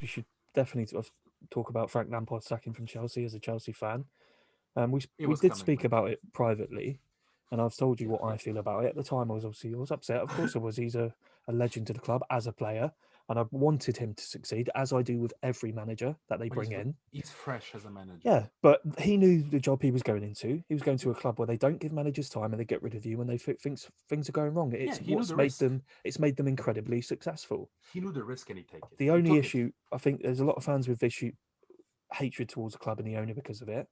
We should definitely talk about Frank Lampard sacking from Chelsea as a Chelsea fan. It We was did coming, speak man. about it privately, and I've told you Yeah, what I feel about it. At the time, I was upset. Of course, I was. He's a legend to the club as a player, and I wanted him to succeed, as I do with every manager that they but bring in. he's fresh as a manager. Yeah, but he knew the job he was going into. He was going to a club where they don't give managers time and they get rid of you when they think things are going wrong. Yeah, It's he knew what's the made risk. them. It's made them incredibly successful. He knew the risk and he take it. The He only took it. issue, I think, there's a lot of fans with issue hatred towards the club and the owner because of it.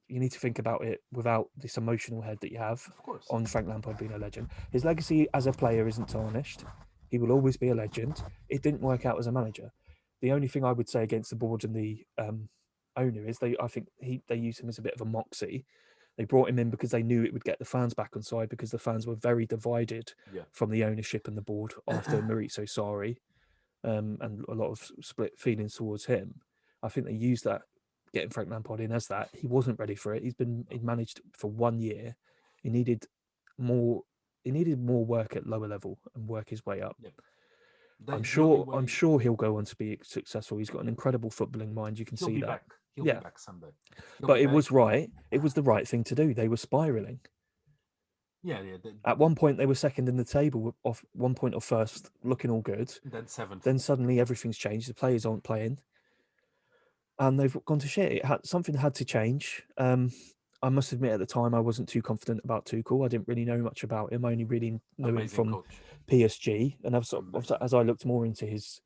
You need to think about it without this emotional head that you have Of course. on Frank Lampard being a legend. His legacy as a player isn't tarnished. He will always be a legend. It didn't work out as a manager. The only thing I would say against the board and the owner is I think they use him as a bit of a moxie. They brought him in because they knew it would get the fans back on side because the fans were very divided Yeah. from the ownership and the board after Maurizio Sarri, and a lot of split feelings towards him. I think they used that, getting Frank Lampard in as that. He wasn't ready for it. He'd managed for 1 year. He needed more. He needed more work at lower level and work his way up. Yep. I'm The only sure. I'm way sure he'll go on to be successful. He's got an incredible footballing mind. You can he'll see be that. back. He'll be Yeah, back someday. He'll but be it back. was right. It was the right thing to do. They were spiraling. Yeah, At one point, they were second in the table, off one point off first, looking all good. then seventh. Then suddenly everything's changed. The players aren't playing, and they've gone to shit. Something had to change. I must admit, at the time, I wasn't too confident about Tuchel. I didn't really know much about him. I only really knew him Amazing from coach. PSG, and Amazing. as I looked more into his,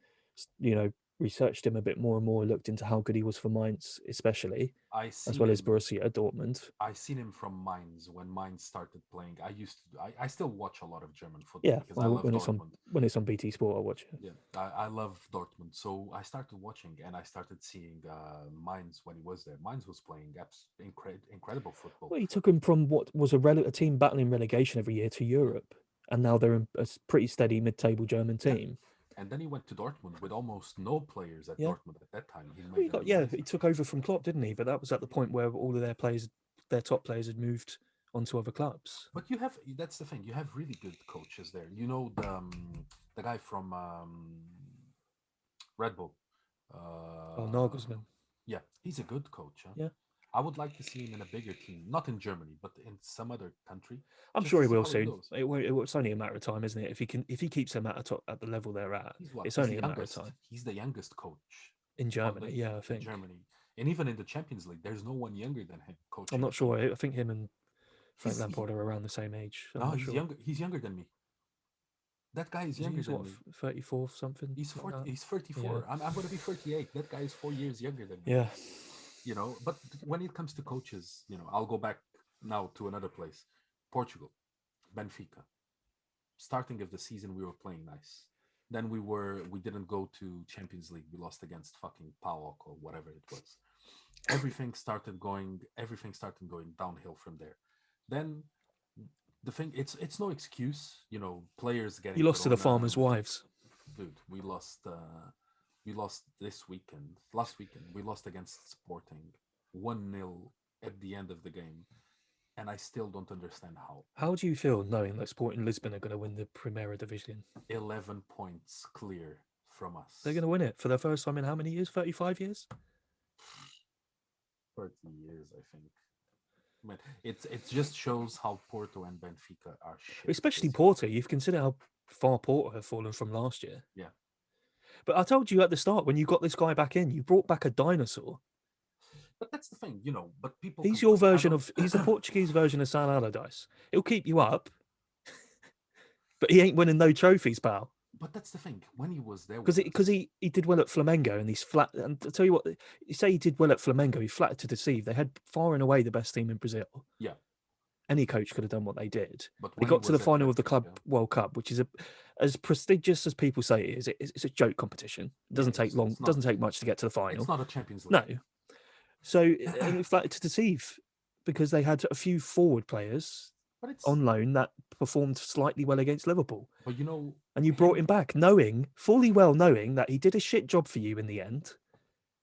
researched him a bit more and more, looked into how good he was for Mainz, especially, I as seen well as him. Borussia Dortmund. I seen him from Mainz when Mainz started playing. I used to. I still watch a lot of German football Yeah, because I love Dortmund. when it's on BT Sport, I watch it. Yeah, I love Dortmund. So I started watching and I started seeing Mainz when he was there. Mainz was playing incredible football. Well, he took him from what was a team battling relegation every year to Yeah, Europe, and now they're a pretty steady mid-table German yeah. team. And then he went to Dortmund with almost no players at Yeah. Dortmund at that time. He Well, made them he amazing. took over from Klopp, didn't he? But that was at the point where all of their top players, had moved onto other clubs. But that's the thing. You have really good coaches there. You know the guy from Red Bull. Oh, Uh, Nagelsmann. yeah, he's a good coach. Huh? Yeah, I would like to see him in a bigger team, not in Germany, but in some other country, I'm just sure to he see will how it soon. goes. It's only a matter of time, isn't it? If he keeps them at the level they're at, He's what? it's He's the only a matter of youngest. time. He's the youngest coach In of Germany, yeah, I in think. Germany, and even in the Champions League, there's no one younger than him I'm coaching a not team. sure. I think him and Frank Lampard are around the same age. I'm No, not he's sure. younger. He's younger than me. That guy is Is he? younger He's than what, me. 34 something? He's Like 40. that. He's Yeah. 34. I'm gonna be 38. That guy is 4 years younger than me. Yeah. But when it comes to coaches, I'll go back now to another place, Portugal, Benfica. Starting of the season, we were playing nice. Then we didn't go to Champions League. We lost against fucking PAOK or whatever it was. Everything started going downhill from there. Then the thing, it's no excuse, players You getting lost to the corona. farmers' wives. Dude, we lost this weekend. Last weekend, we lost against Sporting 1-0 at the end of the game, and I still don't understand how. How do you feel knowing that Sporting Lisbon are going to win the Primera Division? 11 points clear from us. They're going to win it for the first time in how many years? 35 years? 30 years, I think. Man, it just shows how Porto and Benfica are shit. Especially this year. Porto. You've considered how far Porto have fallen from last year. Yeah. But I told you at the start, when you got this guy back in, you brought back a dinosaur. But that's the thing, but people He's your complain. I version don't- of, he's the Portuguese version of San Allardyce. He'll keep you up, but he ain't winning no trophies, pal. But that's the thing. When he was there, Because he did well at Flamengo, and he's flat. And to tell you what, you say he did well at Flamengo, he flattered to deceive. They had far and away the best team in Brazil. yeah. Any coach could have done what they did. But They when he got to the was at final of the Benfica, Club World Cup, which is as prestigious as people say it is. It's a joke competition. It doesn't take long. it's not- Doesn't take much to get to the final. it's not a Champions League. No. So and it flattered to deceive because they had a few forward players But it's on loan that performed slightly well against Liverpool. but And you brought him back, fully well knowing that he did a shit job for you in the end.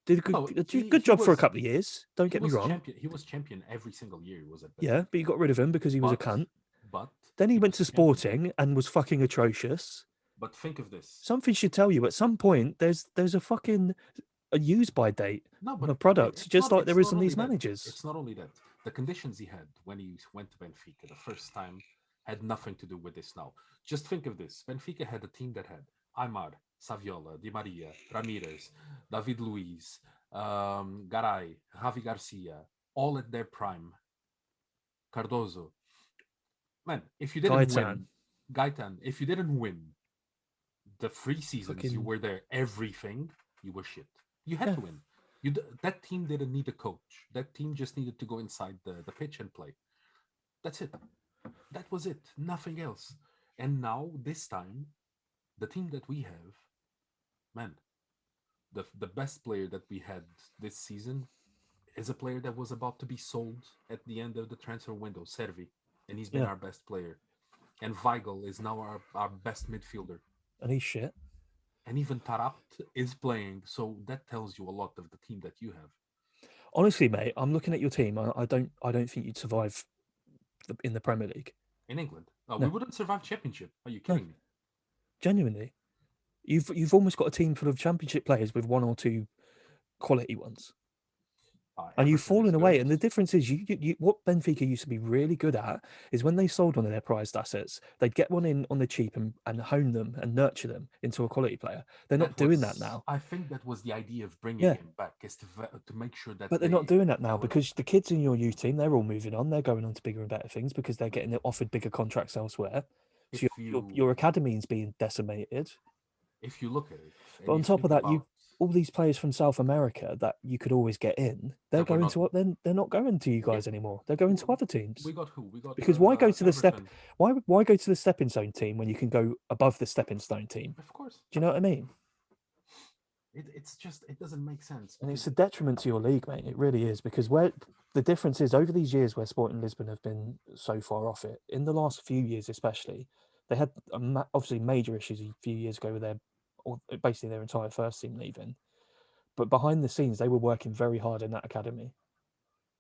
Did a No, good he job for a was- couple of years. Don't he get me was wrong. champion. He was champion every single year. He was at Yeah, but you got rid of him because he was a But- cunt. But Then he he went was to champion. Sporting and was fucking atrocious. But think of this. Something should tell you at some point there's a fucking a use by date No, on but a product, just like it's there is not on only these that. managers. It's not only that. The conditions he had when he went to Benfica the first time had nothing to do with this now. Just think of this. Benfica had a team that had Aymar, Saviola, Di Maria, Ramirez, David Luiz, Garay, Javi Garcia, all at their prime. Cardozo. Man, if you didn't Gaetan, win, Gaitan, if you didn't win the 3 seasons you fucking were there, everything, you were shit. You had yeah. to win. That team didn't need a coach. That team just needed to go inside the pitch and play. That's it. That was it. Nothing else. And now this time, the team that we have, man, the best player that we had this season is a player that was about to be sold at the end of the transfer window, Servi, and he's been Yeah, our best player. And Weigl is now our best midfielder. and he's shit. And even Tarapt is playing, so that tells you a lot of the team that you have. Honestly, mate, I'm looking at your team. I don't think you'd survive in the Premier League. In England. We No, wouldn't survive championship. Are you no, kidding me? genuinely. You've almost got a team full of championship players with one or two quality ones. And you've Everton is fallen away. good. And the difference is, what Benfica used to be really good at is when they sold one of their prized assets, they'd get one in on the cheap and hone them and nurture them into a quality player. They're not That doing that was, now. I think that was the idea of bringing Yeah, him back, is to make sure that but they're not they doing that now develop. because the kids in your youth team, they're all moving on. They're going on to bigger and better things because they're getting offered bigger contracts elsewhere. So If your academy is being decimated. you look at it But and on you top of think that, about, all these players from South America that you could always get in, they're that we're going not, to they're not going to you yeah, guys anymore. They're going to other we teams. got who? We got Because why go to the Everton, why go to the stepping stone team when you can go above the stepping stone team? of course. Do you know what I mean? It's just, it doesn't make sense And it's because a detriment to your league, mate. It really is because where the difference is over these years where Sporting Lisbon have been so far off it in the last few years, especially they had obviously major issues a few years ago with basically their entire first team leaving. But behind the scenes, they were working very hard in that academy,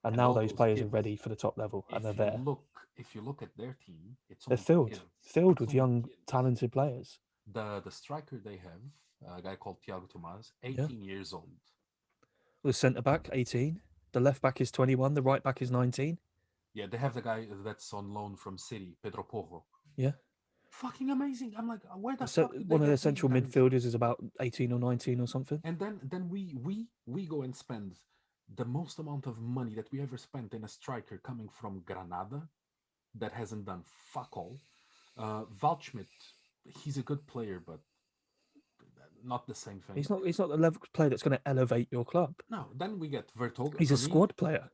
and and now all those those players are kids, ready for the top level, and they're if you there. look if you look at their team, it's They're only kids. filled It's with only young, kids. talented players. The striker they have, a guy called Thiago Tomás, Yeah, 18 years old. the centre back 18, the left back is 21, the right back is 19. Yeah, they have the guy that's on loan from City, Pedro Porro. Yeah. Fucking amazing. I'm like, where the So fuck did they one of their get these central guys? midfielders is about 18 or 19 or something. And then we go and spend the most amount of money that we ever spent in a striker coming from Granada that hasn't done fuck all. Waldschmidt, he's a good player, but not the same thing. He's not the level player that's going to elevate your club. No, then we get Vertonghen. He's For a me, squad player.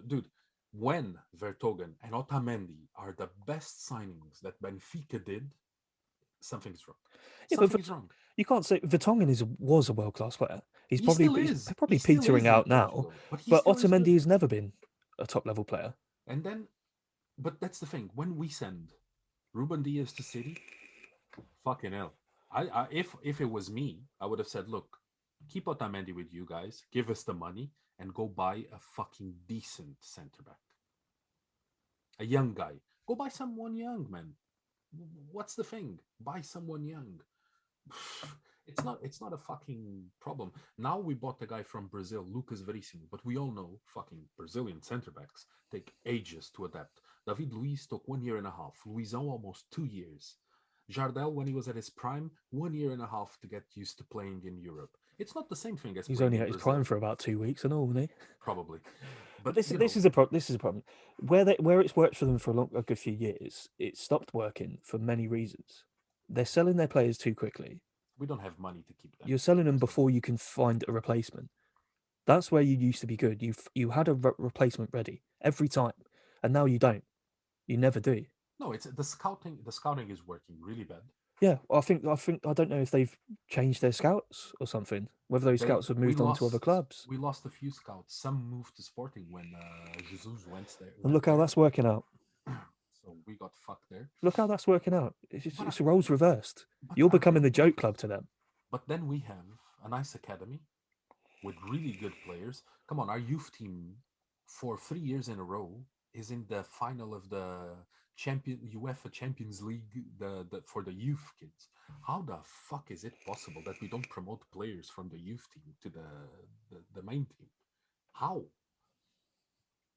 dude, when Vertonghen and Otamendi are the best signings that Benfica did, something's wrong. Yeah, but Something's wrong. you can't say Vertonghen was a world class player. He's He probably still is. He still petering is in out now. Portugal, but he But still is good. Otamendi has never been a top level player. And then, but that's the thing. When we send Ruben Diaz to City, fucking hell. If it was me, I would have said, look, keep Otamendi with you guys, give us the money, and go buy a fucking decent centre back. A young guy. Go buy someone young, man. What's the thing? Buy someone young. It's not a fucking problem. Now we bought the guy from Brazil, Lucas Verissimo, but we all know fucking Brazilian centre backs take ages to adapt. David Luiz took 1 year and a half. Luizão almost 2 years. Jardel, when he was at his prime, 1 year and a half to get used to playing in Europe. It's not the same thing as He's playing only in at his Brazil, prime for about 2 weeks and all, isn't he? probably. But But this you this know, is a this is a problem where it's worked for them for a good few years. It stopped working for many reasons. They're selling their players too quickly. we don't have money to keep them. You're selling them That's the before you can find a replacement. That's where you used to be good. You had a replacement ready every time, and now you don't. You never do. No, it's the scouting. The scouting is working really bad. Yeah, I think I don't know if they've changed their scouts or something. Whether those scouts have moved on to other clubs. We lost a few scouts. Some moved to Sporting when Jesus went there. And look how that's working out. So we got fucked there. Look how that's working out. But It's roles reversed. But You're I becoming the think- joke club to them. But then we have a nice academy with really good players. Come on, our youth team for 3 years in a row is in the final of the UEFA Champions League for the youth kids. How the fuck is it possible that we don't promote players from the youth team to the main team? How?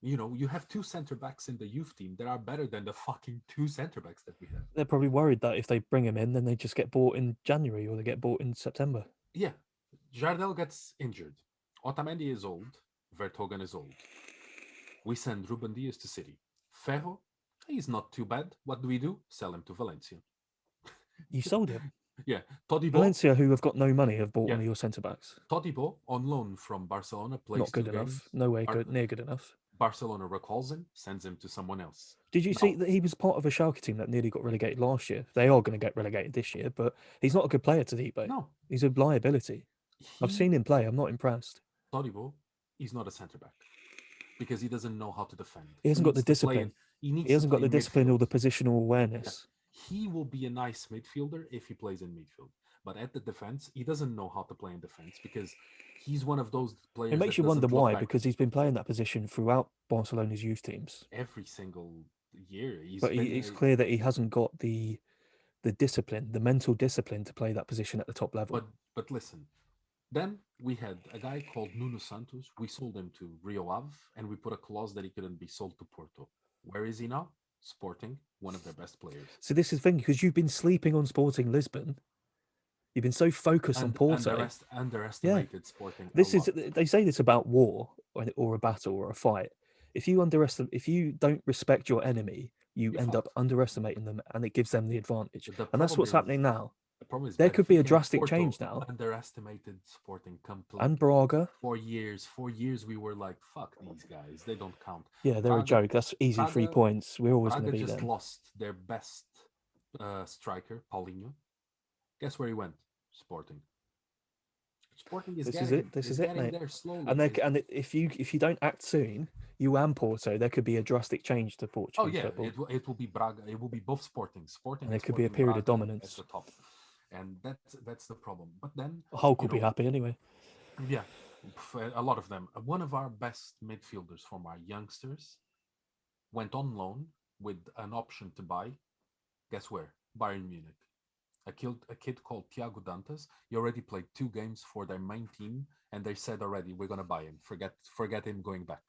You know, you have two center backs in the youth team that are better than the fucking two center backs that we have. They're probably worried that if they bring him in, then they just get bought in January or they get bought in September. Yeah, Jardel gets injured. Otamendi is old. Vertonghen is old. We send Ruben Diaz to City. Ferro, he's not too bad. What do? Sell him to Valencia. You sold him. Yeah, Todibo. Valencia, who have got no money, have bought Yeah. one of your centre backs. Todibo on loan from Barcelona plays Not good two enough. games. No way near good enough. Barcelona recalls him, sends him to someone else. Did you Now- see that he was part of a Schalke team that nearly got relegated last year? They are going to get relegated this year, but he's not a good player to Dibe. No, He's a liability. I've seen him play. I'm not impressed. Todibo. He's not a centre back because he doesn't know how to defend. He hasn't got the needs to play discipline. in- He hasn't got play the in discipline or midfield. the positional awareness. He will be a nice midfielder if he plays in midfield. But at the defense, he doesn't know how to play in defense because he's one of those players. It makes that you wonder doesn't look why, back because he's been playing that position throughout Barcelona's youth teams. every single year. But it's clear that he hasn't got the discipline, the mental discipline to play that position at the top level. But listen, then we had a guy called Nuno Santos. We sold him to Rio Ave, and we put a clause that he couldn't be sold to Porto. Where is he now? Sporting, one of their best players. So this is the thing, because you've been sleeping on Sporting Lisbon. You've been so focused on Porto. Underestimated Sporting. This is, they say this about war or a battle or a fight. If you don't respect your enemy, you You're end up fucked. underestimating them, and it gives them the advantage. The And that's what's problem happening now. The problem is There could be a Benfica and drastic Porto change now. Underestimated Sporting completely. And Braga, For years, we were like, "Fuck these guys, they don't count." yeah, they're a Braga- joke. That's easy 3 Braga- points. We're always going Braga to beat just them. lost their best striker, Paulinho. Guess where he went? Sporting. Sporting is This is getting, it. This is is it, getting mate. there slowly. And if you don't act soon, you and Porto, there could be a drastic change to Oh Portuguese yeah, football. it will be Braga. It will be both Sporting. And there could be a period of Braga dominance. at the top, and that's the problem. But then Hulk will you be know, happy anyway. yeah, a lot of them. One of our best midfielders from our youngsters went on loan with an option to buy. Guess where? Bayern Munich. A kid called Thiago Dantas. He already played 2 games for their main team, and they said already we're gonna buy him. Forget him going back.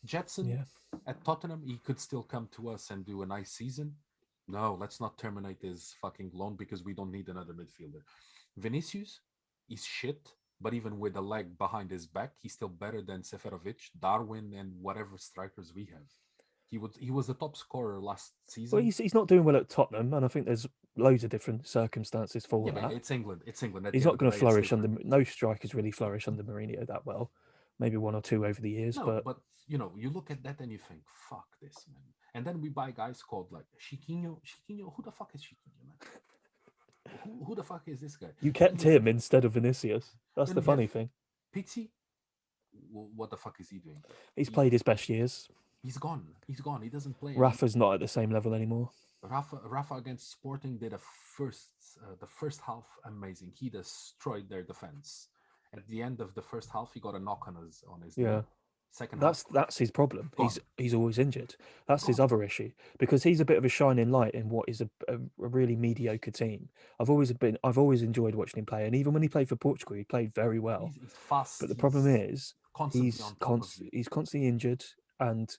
Jetson Yeah. at Tottenham, he could still come to us and do a nice season. No, let's not terminate his fucking loan because we don't need another midfielder. Vinicius is shit, but even with a leg behind his back, he's still better than Seferovic, Darwin, and whatever strikers we have. He was the top scorer last season. Well, he's not doing well at Tottenham, and I think there's loads of different circumstances for Yeah, but that. it's England. It's England. At He's the not end of going the to day, it's flourish England. under. No strikers really flourish under Mourinho that well. Maybe 1 or 2 over the years, No, but you know, you look at that and you think, "Fuck this, man." And then we buy guys called like Chiquinho. Chiquinho, who the fuck is Chiquinho, man? Who the fuck is this guy? you kept him instead of Vinicius. That's Then the we funny have- thing. Pizzi, what the fuck is he doing? He's played his best years. He's gone. He's gone. He doesn't play. Rafa's not at the same level anymore. Rafa against Sporting did the first half amazing. He destroyed their defense. At the end of the first half, he got a knock on his Yeah. knee. Second half, That's his problem. Gone. He's always injured. That's his Gone. other issue because he's a bit of a shining light in what is a really mediocre team. I've always enjoyed watching him play, and even when he played for Portugal, he played very well. he's fast. But the problem is constantly he's on top of you. he's constantly injured, and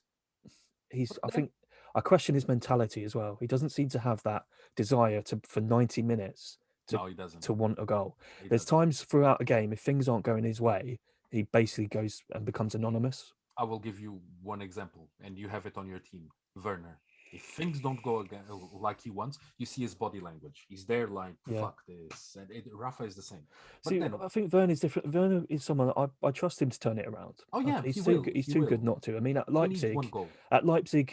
But I then- think I question his mentality as well. He doesn't seem to have that desire for 90 minutes No, he doesn't. to want a goal. He There's doesn't. times throughout a game if things aren't going his way, he basically goes and becomes anonymous. I will give you one example, and you have it on your team. Werner. If things don't go again like he wants, you see his body language. He's there like, Yeah. "Fuck this," and Rafa is the same. But See, then, I think Werner is different. Werner is someone I trust him to turn it around. Oh, yeah, he's he too will, good. He's he too will. good not to. I mean, at he needs Leipzig, one goal.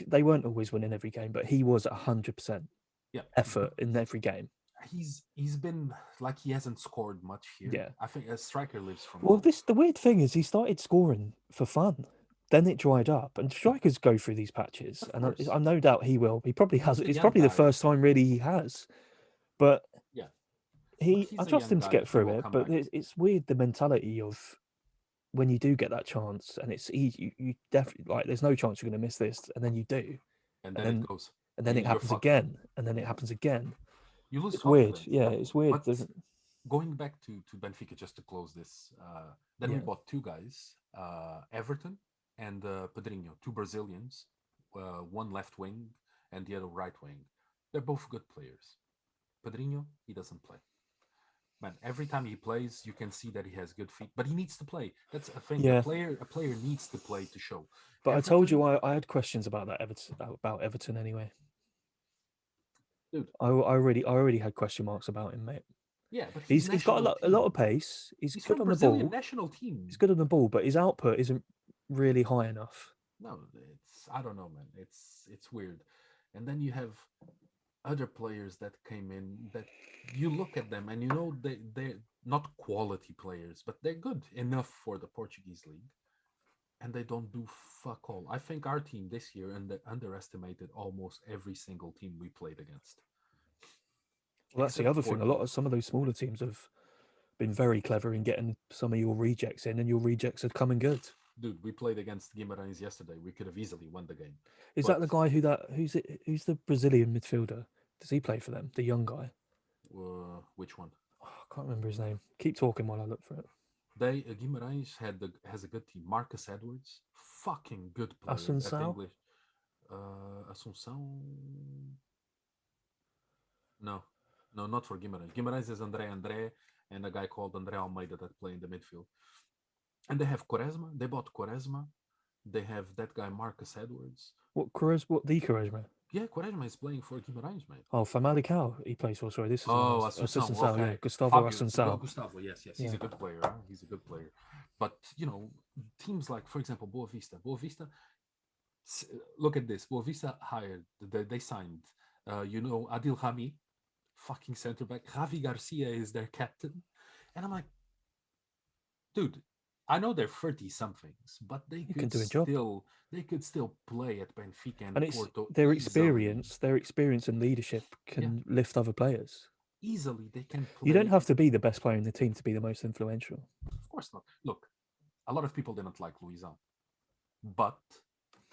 they weren't always winning every game, but he was 100% Yeah, effort in every game. He's been like he hasn't scored much here. Yeah. I think a striker lives from. Well, goal. the weird thing is he started scoring for fun. Then it dried up, and strikers go through these patches, Of and course. I no doubt he will. He probably has. He's a It's young probably the guy. first time really he has, but Yeah. I he's a trust young him to guy, get he through will it. come But back. it's weird the mentality of when you do get that chance, and it's easy, you definitely like. There's no chance you're going to miss this, and then you do, and and then it then goes, and then and it you're happens fucked. again, and then it happens again. You lose It's weird. confidence. Yeah, it's weird. But going back to Benfica, just to close this, then we Yeah. bought two guys, Everton and Pedrinho, two Brazilians, one left wing and the other right wing. They're both good players. Pedrinho, he doesn't play. Man, every time he plays, you can see that he has good feet, but he needs to play. That's a thing. Yeah. A player needs to play to show. But I told Everton, you I had questions about that Everton anyway. dude. I already had question marks about him, mate. Yeah, but He's got national a lot team. of pace. He's He's good from on the Brazilian ball. national team. He's good on the ball, but his output isn't really high enough. No, it's I don't know, man. It's weird. And then you have other players that came in that you look at them and you know they're not quality players, but they're good enough for the Portuguese league, and they don't do fuck all. I think our team this year underestimated almost every single team we played against. Well, that's the Except other thing. Porto. Some of those smaller teams have been very clever in getting some of your rejects in, and your rejects are coming good. Dude, we played against Guimarães yesterday. We could have easily won the game. Is But that the guy who's the Brazilian midfielder? Does he play for them? The young guy? which one? Oh, I can't remember his name. Keep talking while I look for it. They Guimarães has a good team. Marcus Edwards, fucking good player at Assunção? English. Assunção. No, no, not for Guimarães. Guimarães is André and a guy called André Almeida that play in the midfield. And they have Quaresma. They bought Quaresma. They have that guy Marcus Edwards. What Quaresma? Yeah, Quaresma is playing for Guimarães, mate. Oh, Famalicão he plays for. Sorry, this is Assunção. Okay. Yeah, Gustavo Fabio, Assunção. Gustavo, yes, he's Yeah. a good player. Huh? He's a good player. But you know, teams like, for example, Boa Vista. Look at this. Boa Vista hired. They signed. Adil Rami, fucking center back. Javi Garcia is their captain, and I'm like, dude, I know they're 30 somethings, but they could still play at Benfica and it's Porto. Their experience and leadership can lift other players. Easily, they can play. You don't have to be the best player in the team to be the most influential. Of course not. Look, a lot of people didn't like Luizão, but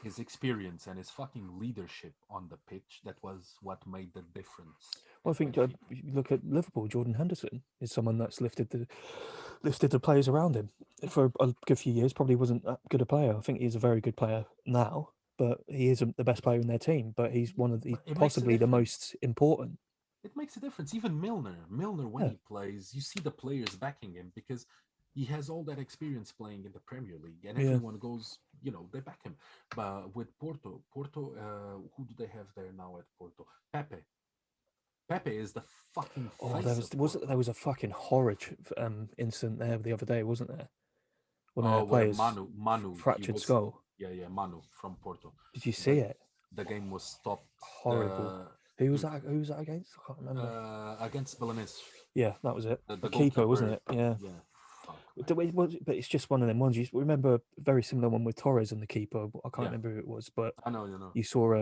his experience and his fucking leadership on the pitch, that was what made the difference. Well, I think you look at Liverpool. Jordan Henderson is someone that's lifted the players around him for a good few years. Probably wasn't that good a player. I think he's a very good player now, but he isn't the best player in their team. But he's one of the possibly the most important. It makes a difference. Even Milner, when he plays, you see the players backing him because he has all that experience playing in the Premier League, and everyone goes, they back him. But with Porto, who do they have there now at Porto? Pepe is the fucking face. There was a fucking horrid incident there the other day, wasn't there? Where Manu fractured skull. Yeah, Manu from Porto. Did you see it? The game was stopped. Horrible. Who was that against? I can't remember. Against Belenenses. Yeah, that was it. The keeper, wasn't it? Yeah. But it's just one of them ones. You remember a very similar one with Torres and the keeper. I can't remember who it was, but I know. You saw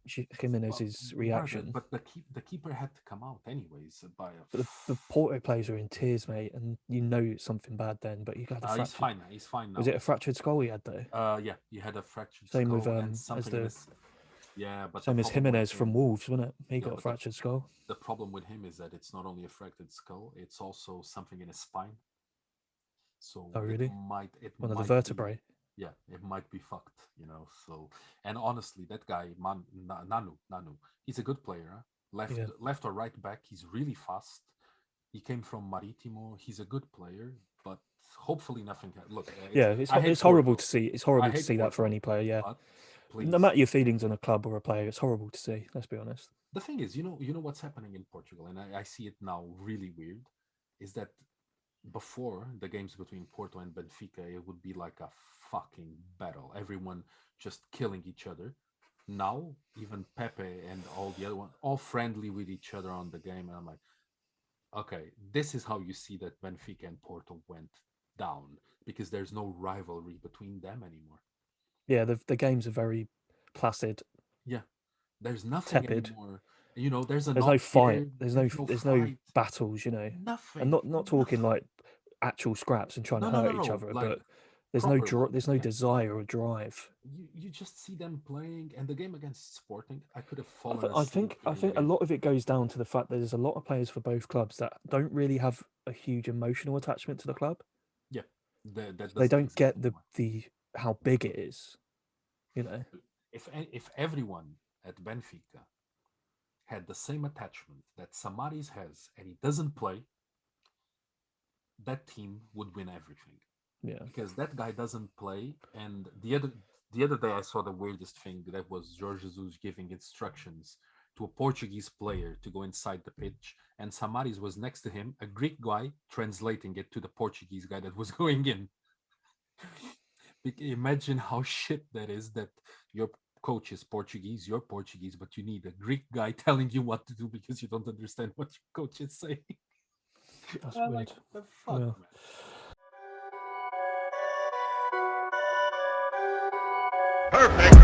Jimenez's reaction. But the keeper had to come out anyways. But the Porto players were in tears, mate, and you know something bad then. But you got he's fine. He's fine now. Was it a fractured skull he had though? Yeah, he had a fractured skull. Same with but same as Jimenez from Wolves, wasn't it? He got a fractured skull. The problem with him is that it's not only a fractured skull; it's also something in his spine. So really? It one of the vertebrae. It might be fucked, So, and honestly, that guy Nanu, he's a good player. Huh? Left or right back, he's really fast. He came from Maritimo. He's a good player, but hopefully nothing. Look, it's horrible to see. It's horrible to see that for any player. Yeah. No matter your feelings on a club or a player, it's horrible to see. Let's be honest. The thing is, you know what's happening in Portugal, and I see it now really weird, is that before the games between Porto and Benfica, it would be like a fucking battle. Everyone just killing each other. Now, even Pepe and all the other ones, all friendly with each other on the game. And I'm like, okay, this is how you see that Benfica and Porto went down, because there's no rivalry between them anymore. Yeah, the games are very placid. Yeah, there's nothing tepid. Anymore. There's no fight. There's no battles. Nothing. And not talking like actual scraps and trying to hurt each other, but There's no proper love. there's no Yeah. desire or drive. You just see them playing, and the game against Sporting, I could have I, fallen th- I asleep think I during the think a game. lot of it goes down to the fact that there's a lot of players for both clubs that don't really have a huge emotional attachment to the club. Yeah, that They doesn't don't exist get anymore. the how big it is, you know. If everyone at Benfica had the same attachment that Samaris has, and he doesn't play, that team would win everything. Yeah. Because that guy doesn't play. And the other day I saw the weirdest thing that was Jorge Jesus giving instructions to a Portuguese player to go inside the pitch, and Samaris was next to him, a Greek guy, translating it to the Portuguese guy that was going in. Imagine how shit that is, that your coach is Portuguese, you're Portuguese, but you need a Greek guy telling you what to do because you don't understand what your coach is saying. That's I'm weird. like, the fuck, Yeah. man. Perfect.